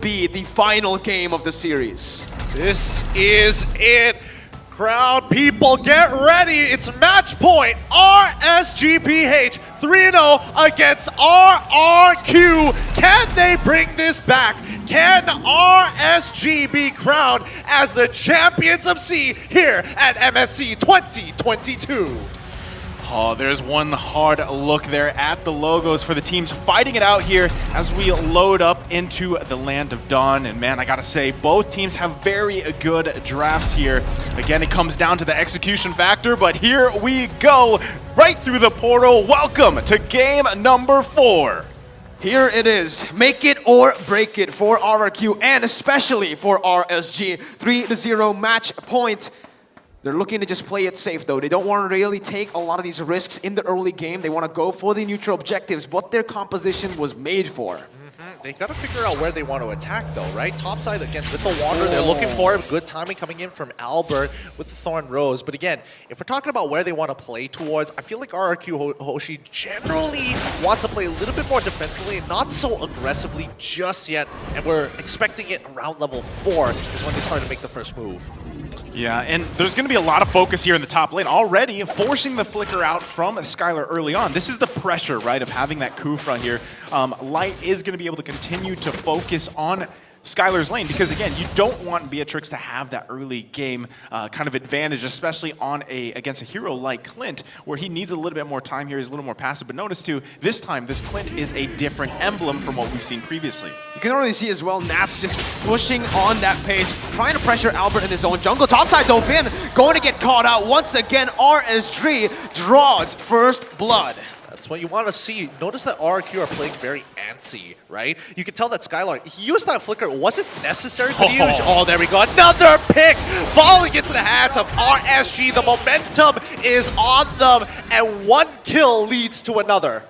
be the final game of the series. This is it. Crowd people, get ready. It's match point. RSGPH 3-0 against Rrq. Can they bring this back? Can RSG be crowned as the champions of C here at MSC 2022? Oh, there's one hard look there at the logos for the teams fighting it out here as we load up into the Land of Dawn. And man, I gotta say, both teams have very good drafts here. Again, it comes down to the execution factor, but here we go, right through the portal. Welcome to game number 4. Here it is. Make it or break it for Rrq and especially for RSG. 3-0 match point. They're looking to just play it safe, though. They don't want to really take a lot of these risks in the early game. They want to go for the neutral objectives, what their composition was made for. They got to figure out where they want to attack, though, right? Topside, again, with the Wanderer, they're looking for it. Good timing coming in from Albert with the Thorn Rose. But again, if we're talking about where they want to play towards, I feel like Rrq Hoshi generally wants to play a little bit more defensively, not so aggressively just yet. And we're expecting it around level 4 is when they start to make the first move. Yeah, and there's going to be a lot of focus here in the top lane already, forcing the flicker out from Skylar early on. This is the pressure, right, of having that Kufra here. Light is going to be able to continue to focus on Skylar's lane because, again, you don't want Beatrix to have that early game kind of advantage, especially on against a hero like Clint, where he needs a little bit more time here. He's a little more passive. But notice, too, this time, this Clint is a different emblem from what we've seen previously. You can already see as well, Nats just pushing on that pace, trying to pressure Albert in his own jungle. Topside, though, Vin going to get caught out once again. RSG draws first blood. That's what you want to see. Notice that Rrq are playing very antsy, right? You can tell that Skylar, he used that flicker. It wasn't necessary, but he used, oh, there we go. Another pick falling into the hands of RSG. The momentum is on them, and one kill leads to another.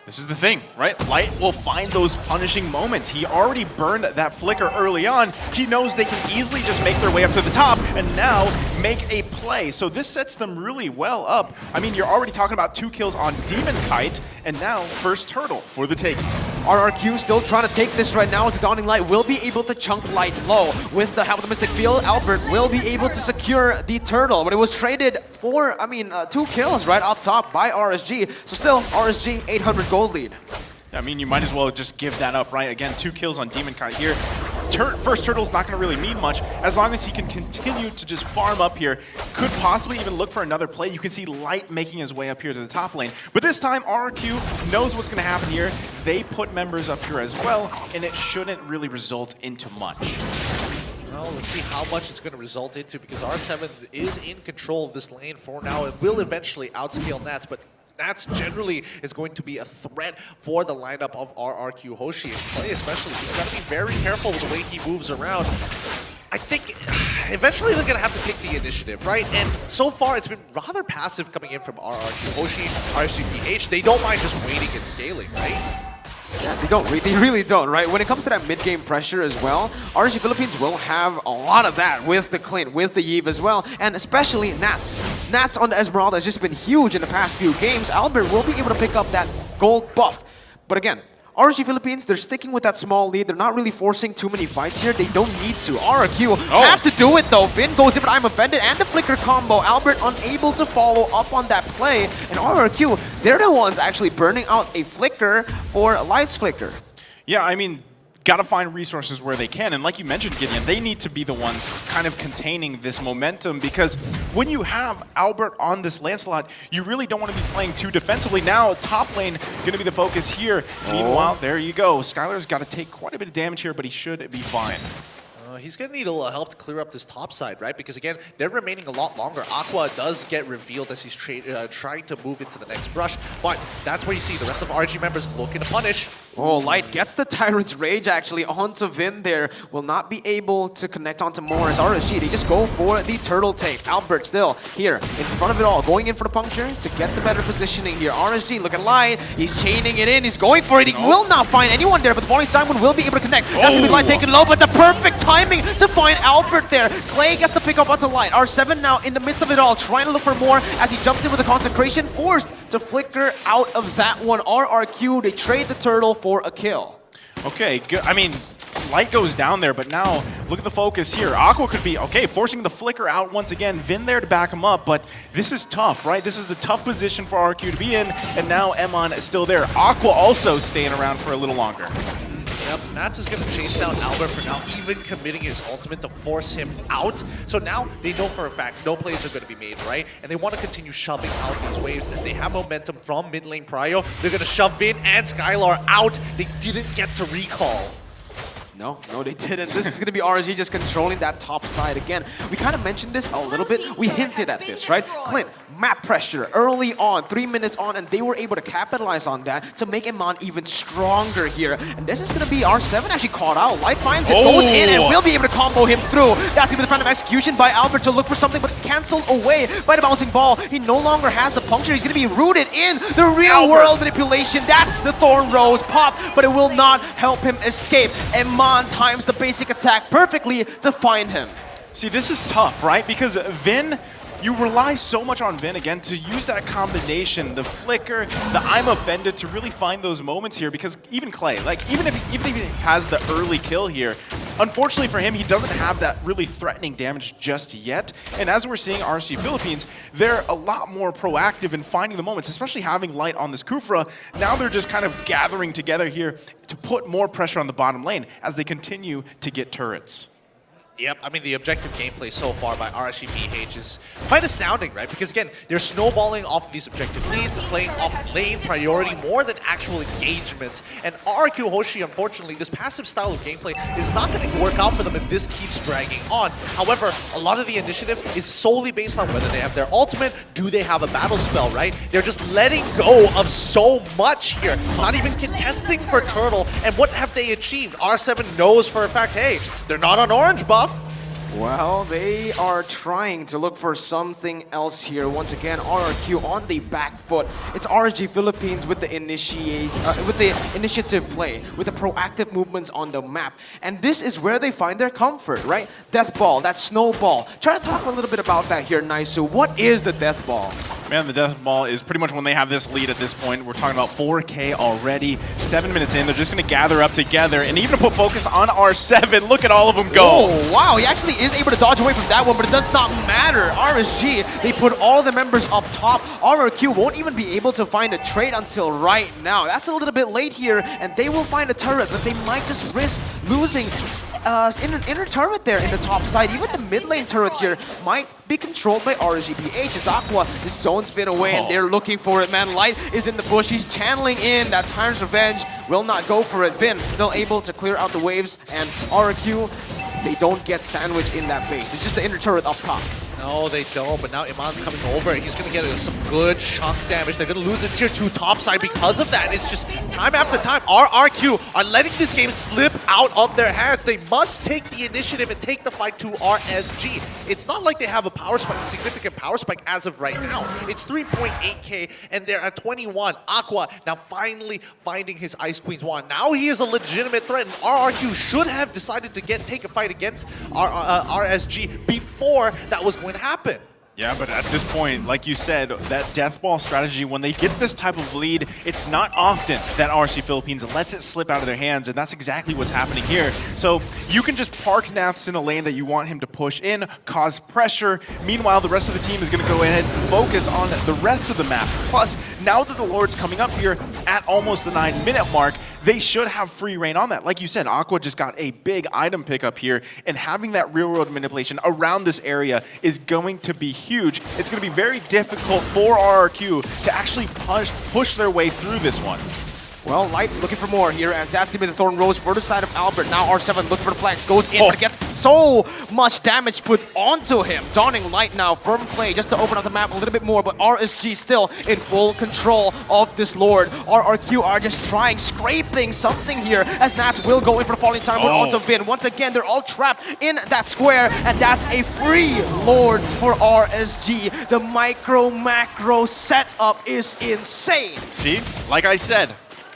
This is the thing, right? Light will find those punishing moments. He already burned that flicker early on. He knows they can easily just make their way up to the top and now make a play. So this sets them really well up. I mean, you're already talking about 2 kills on Demon Kite and now first turtle for the taking. Rrq still trying to take this right now as the Dawning Light will be able to chunk Light low. With the help of the Mystic Field, Albert will be able to secure the turtle, but it was traded for, 2 kills right off top by RSG. So still, RSG 800 gold lead. I mean, you might as well just give that up, right? Again, 2 kills on Demon Kite here. First turtle's not going to really mean much as long as he can continue to just farm up here. Could possibly even look for another play. You can see Light making his way up here to the top lane. But this time, Rrq knows what's going to happen here. They put members up here as well, and it shouldn't really result into much. Well, let's see how much it's going to result into because R7 is in control of this lane for now. It will eventually outscale Nats, but Nats generally is going to be a threat for the lineup of Rrq Hoshi in play, especially. He's got to be very careful with the way he moves around. I think eventually they're going to have to take the initiative, right? And so far, it's been rather passive coming in from Rrq Hoshi, RSGPH. They don't mind just waiting and scaling, right? Yes, they really don't, right? When it comes to that mid-game pressure as well, RSG Philippines will have a lot of that with the Clint, with the Yves as well, and especially Nats. Nats on the Esmeralda has just been huge in the past few games. Albert will be able to pick up that gold buff. But again, RSG Philippines, they're sticking with that small lead. They're not really forcing too many fights here. They don't need to. Rrq have to do it, though. Vin goes in, but I'm offended. And the flicker combo. Albert unable to follow up on that play. And Rrq, they're the ones actually burning out a flicker for Light's flicker. Yeah, I mean, got to find resources where they can. And like you mentioned, Gideon, they need to be the ones kind of containing this momentum because when you have Albert on this Lancelot, you really don't want to be playing too defensively. Now, top lane going to be the focus here. Meanwhile, there you go. Skylar's got to take quite a bit of damage here, but he should be fine. He's going to need a little help to clear up this top side, right? Because again, they're remaining a lot longer. Aqua does get revealed as he's trying to move into the next brush, but that's where you see the rest of RG members looking to punish. Oh, Light gets the Tyrant's Rage actually onto Vin there. Will not be able to connect onto more as RSG. They just go for the turtle take. Albert still here in front of it all, going in for the puncture to get the better positioning here. RSG, look at Light. He's chaining it in. He's going for it. He will not find anyone there, but the Falling Simon will be able to connect. That's going to be Light taken low, but the perfect timing to find Albert there. Clay gets the pick up onto Light. R7 now in the midst of it all, trying to look for more as he jumps in with the Consecration, forced to flicker out of that one. Rrq, they trade the turtle for a kill. Okay, good. I mean, Light goes down there, but now look at the focus here. Aqua could be, okay, forcing the flicker out once again. Vin there to back him up, but this is tough, right? This is a tough position for Rrq to be in, and now Emon is still there. Aqua also staying around for a little longer. Yep, Nats is going to chase down Albert for now, even committing his ultimate to force him out. So now they know for a fact no plays are going to be made, right? And they want to continue shoving out these waves as they have momentum from mid lane Prio. They're going to shove Vin and Skylar out. They didn't get to recall. No, they didn't. This is going to be Rsg just controlling that top side again. We kind of mentioned this a little bit. We hinted at this, right? Clint, map pressure early on, 3 minutes on, and they were able to capitalize on that to make Emon even stronger here. And this is going to be R7 actually caught out. Light finds it, goes in, and will be able to combo him through. That's going to be the kind of execution by Albert to look for something, but canceled away by the bouncing ball. He no longer has the puncture. He's going to be rooted in the real world manipulation. That's the Thorn Rose pop, but it will not help him escape. Emon times the basic attack perfectly to find him. See, this is tough, right? Because Vin, you rely so much on Vin again to use that combination, the flicker, the I'm offended, to really find those moments here. Because even Clay, like even if he has the early kill here, unfortunately for him, he doesn't have that really threatening damage just yet. And as we're seeing RC Philippines, they're a lot more proactive in finding the moments, especially having Light on this Kufra. Now they're just kind of gathering together here to put more pressure on the bottom lane as they continue to get turrets. Yep, I mean, the objective gameplay so far by RRGBH is quite astounding, right? Because again, they're snowballing off of these objective leads and playing off lane priority more than actual engagement. And Rrq Hoshi, unfortunately, this passive style of gameplay is not going to work out for them if this keeps dragging on. However, a lot of the initiative is solely based on whether they have their ultimate, do they have a battle spell, right? They're just letting go of so much here, not even contesting for Turtle. And what have they achieved? R7 knows for a fact, hey, they're not on orange buff. Well, they are trying to look for something else here. Once again, Rrq on the back foot. It's RSG Philippines with the initiative play, with the proactive movements on the map. And this is where they find their comfort, right? Death Ball, that snowball. Try to talk a little bit about that here, Naisu. What is the Death Ball? Man, the Death Ball is pretty much when they have this lead at this point. We're talking about 4K already. 7 minutes in, they're just going to gather up together and even put focus on R7. Look at all of them go. Oh, wow. He actually is able to dodge away from that one, but it does not matter. RSG, they put all the members up top. Rrq won't even be able to find a trade until right now. That's a little bit late here, and they will find a turret, but they might just risk losing inner turret there in the top side. Even the mid lane turret here might be controlled by RGBH as Aqua is zones Vin away and they're looking for it, man. Light is in the bush. He's channeling in that Tyrant's Revenge. Will not go for it. Vin still able to clear out the waves, and Rrq, they don't get sandwiched in that base. It's just the inner turret up top. No, they don't, but now Iman's coming over and he's going to get some good chunk damage. They're going to lose a tier 2 top side because of that. It's just time after time, Rrq are letting this game slip out of their hands. They must take the initiative and take the fight to RSG. It's not like they have a power spike, significant power spike as of right now. It's 3.8k and they're at 21. Aqua now finally finding his Ice Queen's wand. Now he is a legitimate threat, and Rrq should have decided to take a fight against RSG before that was going to happen. Yeah, but at this point, like you said, that Death Ball strategy, when they get this type of lead, it's not often that RC Philippines lets it slip out of their hands, and that's exactly what's happening here. So you can just park Naths in a lane that you want him to push in, cause pressure. Meanwhile, the rest of the team is going to go ahead and focus on the rest of the map. Plus, now that the Lord's coming up here at almost the 9-minute mark, they should have free reign on that. Like you said, Aqua just got a big item pickup here, and having that real-world manipulation around this area is going to be huge. It's going to be very difficult for Rrq to actually push their way through this one. Well, Light looking for more here, as that's going to be the Thorn Rose for the side of Albert. Now R7 looks for the flanks, goes in, but gets so much damage put onto him. Donning Light now from play just to open up the map a little bit more, but RSG still in full control of this Lord. Rrq are just trying, scraping something here, as Nats will go in for the falling time onto Vin. Once again, they're all trapped in that square, and that's a free Lord for RSG. The micro-macro setup is insane. See, like I said,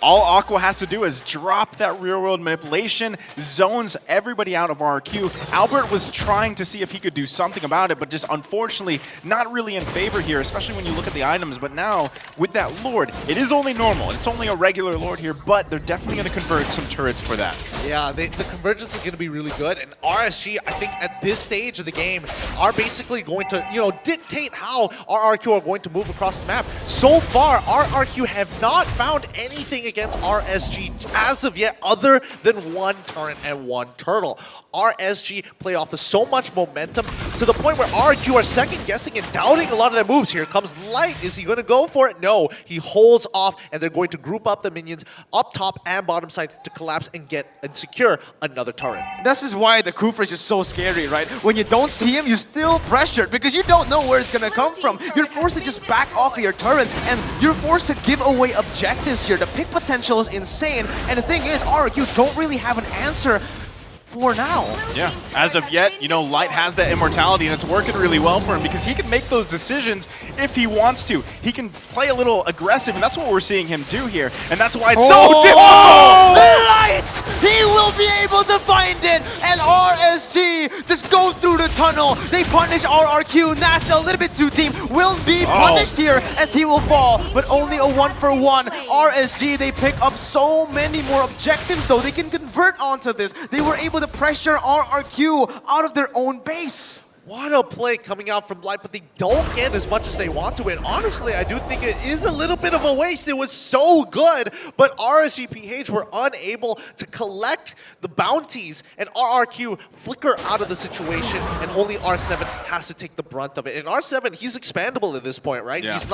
All Aqua has to do is drop that real-world manipulation, zones everybody out of Rrq. Albert was trying to see if he could do something about it, but just unfortunately not really in favor here, especially when you look at the items. But now, with that Lord, it is only normal. It's only a regular Lord here, but they're definitely going to convert some turrets for that. Yeah, the convergence is going to be really good, and RSG, I think at this stage of the game, are basically going to, dictate how Rrq are going to move across the map. So far, Rrq have not found anything against RSG as of yet, other than one turret and one turtle. RSG play off of so much momentum to the point where Rrq are second-guessing and doubting a lot of their moves. Here comes Light. Is he going to go for it? No. He holds off, and they're going to group up the minions up top and bottom side to collapse and get and secure another turret. This is why the Kufra is just so scary, right? When you don't see him, you're still pressured because you don't know where it's going to come from. You're forced to just back off of your turret, and you're forced to give away objectives here. The pick potential is insane, and the thing is, Rrq don't really have an answer for now. Yeah, as of yet, Light has that immortality and it's working really well for him because he can make those decisions if he wants to. He can play a little aggressive, and that's what we're seeing him do here, and that's why it's so difficult! Light! He will be able to find it, and RSG just go through the tunnel. They punish Rrq. Nash a little bit too deep. Will be punished here as he will fall, but only a 1-for-1. RSG, they pick up so many more objectives though. They can convert onto this. They were able to pressure Rrq out of their own base. What a play coming out from Light, but they don't get as much as they want to. And honestly, I do think it is a little bit of a waste. It was so good, but RSGPH were unable to collect the bounties, and Rrq flicker out of the situation, and only R7 has to take the brunt of it. And R7, he's expandable at this point, right? Yeah. He's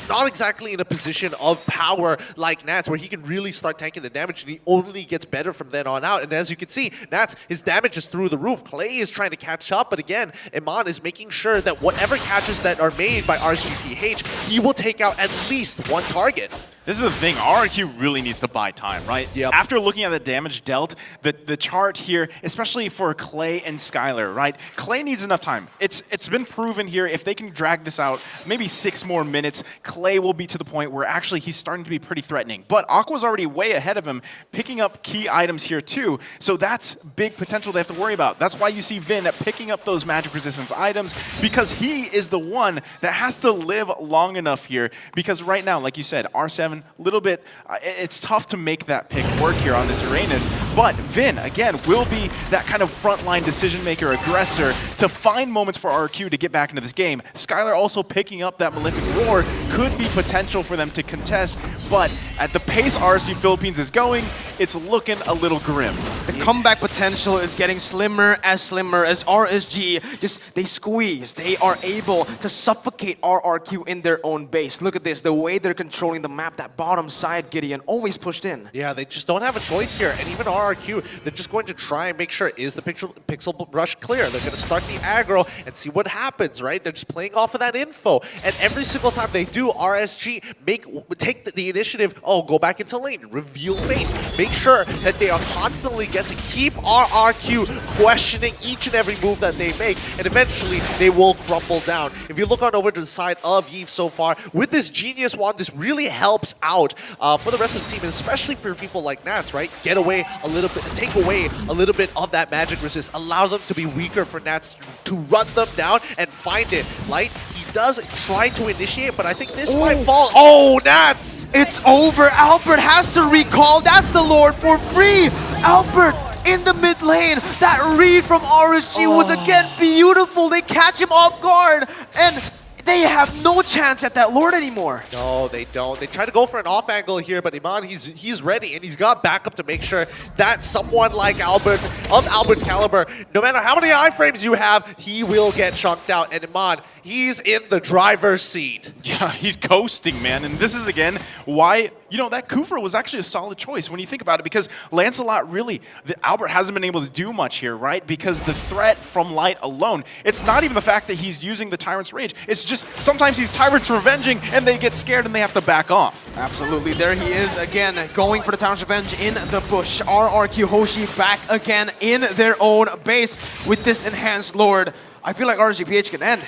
not exactly in a position of power like Nats, where he can really start tanking the damage, and he only gets better from then on out. And as you can see, Nats, his damage is through the roof. Clay is trying to catch up, but again, Iman is making sure that whatever catches that are made by RSGPH, he will take out at least one target. This is the thing, Rrq really needs to buy time, right? Yep. After looking at the damage dealt, the chart here, especially for Clay and Skylar, right? Clay needs enough time. It's been proven here, if they can drag this out maybe 6 more minutes, Clay will be to the point where actually he's starting to be pretty threatening. But Aqua's already way ahead of him, picking up key items here too, so that's big potential they have to worry about. That's why you see Vin picking up those magic resistance items, because he is the one that has to live long enough here, because right now, like you said, R7, little bit, it's tough to make that pick work here on this Uranus, but Vin, again, will be that kind of frontline decision maker, aggressor, to find moments for Rrq to get back into this game. Skylar also picking up that Malefic Roar could be potential for them to contest, but at the pace RSG Philippines is going, it's looking a little grim. The comeback potential is getting slimmer as RSG they squeeze. They are able to suffocate Rrq in their own base. Look at this, the way they're controlling the map, that bottom side, Gideon, always pushed in. Yeah, they just don't have a choice here. And even Rrq, they're just going to try and make sure, is the pixel rush clear? They're going to start the aggro and see what happens, right? They're just playing off of that info. And every single time they do, RSG take the initiative, go back into lane, reveal face, make sure that they are constantly guessing, keep Rrq questioning each and every move that they make, and eventually they will crumble down. If you look on over to the side of Yves so far, with this Genius Wand, this really helps out for the rest of the team, and especially for people like Nats, right? Get away a little bit, take away a little bit of that magic resist, allow them to be weaker for Nats to run them down and find it. Light, he does try to initiate, but I think this might fall. Oh, Nats! It's over. Albert has to recall. That's the Lord for free. Albert in the mid lane. That read from RSG was again beautiful. They catch him off guard, and they have no chance at that Lord anymore. No, they don't. They try to go for an off angle here, but Iman, he's ready, and he's got backup to make sure that someone like Albert, of Albert's caliber, no matter how many iframes you have, he will get chunked out. And Iman, he's in the driver's seat. Yeah, he's coasting, man. And this is, again, why, that Kufra was actually a solid choice when you think about it, because Lancelot really, Albert hasn't been able to do much here, right? Because the threat from Light alone, it's not even the fact that he's using the Tyrant's Rage. It's just sometimes he's Tyrant's Revenging and they get scared and they have to back off. Absolutely. There he is again, going for the Tyrant's Revenge in the bush. Rrq Hoshi back again in their own base with this enhanced Lord. I feel like RSGPH can end.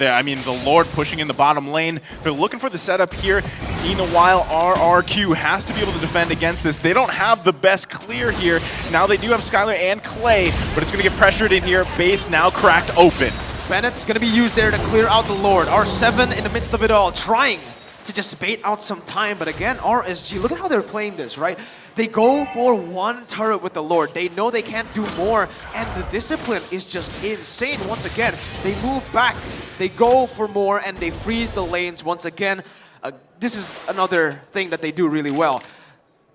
I mean, the Lord pushing in the bottom lane. They're looking for the setup here. Meanwhile, Rrq has to be able to defend against this. They don't have the best clear here. Now they do have Skylar and Clay, but it's going to get pressured in here. Base now cracked open. Bennett's going to be used there to clear out the Lord. R7 in the midst of it all, trying to just bait out some time. But again, RSG, look at how they're playing this, right? They go for one turret with the Lord. They know they can't do more, and the discipline is just insane. Once again, they move back, they go for more, and they freeze the lanes once again. This is another thing that they do really well.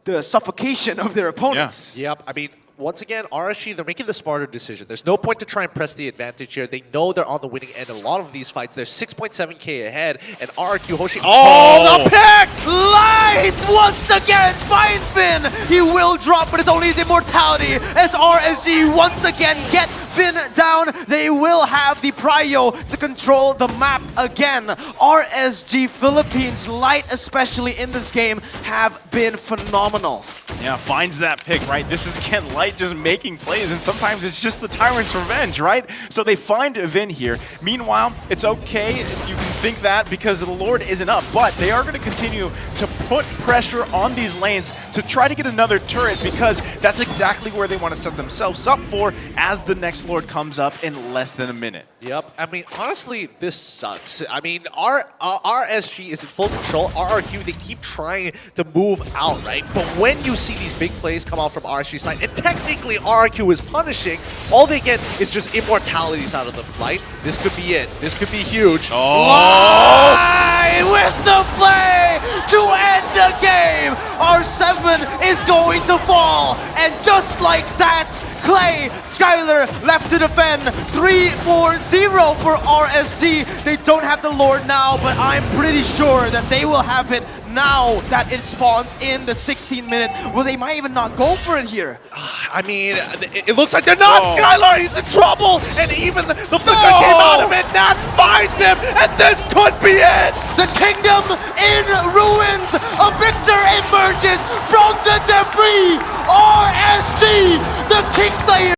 The suffocation of their opponents. Yep, I mean, once again, Rsg, they're making the smarter decision. There's no point to try and press the advantage here. They know they're on the winning end in a lot of these fights. They're 6.7k ahead, and Rrq Hoshi... Oh, the pick! Light once again finds Finn! He will drop, but it's only his immortality as RSG once again get Finn down. They will have the prio to control the map again. RSG Philippines, Light especially in this game, have been phenomenal. Yeah, finds that pick, right? This is, again, Light just making plays, and sometimes it's just the Tyrant's revenge, right? So they find Vin here. Meanwhile, it's okay, you can think that, because the Lord isn't up, but they are going to continue to put pressure on these lanes to try to get another turret, because that's exactly where they want to set themselves up for as the next Lord comes up in less than a minute. Yep, I mean, honestly, this sucks. I mean, RSG is in full control. Rrq, they keep trying to move out, right? But when you see these big plays come out from RSG's side, and technically Rrq is punishing, all they get is just immortalities out of them, right? This could be it. This could be huge. Light with the play to end the game! R7 is going to fall, and just like that, Clay, Skylar left to defend. 3-4-0 for RSG. They don't have the Lord now, but I'm pretty sure that they will have it now that it spawns in the 16th minute. Well, they might even not go for it here. I mean, it looks like they're not. Skylar, he's in trouble, and even the flicker came out of it. Nats finds him, and this could be it. The kingdom in ruins. A victor emerges from the debris. RSG, the Kingslayer.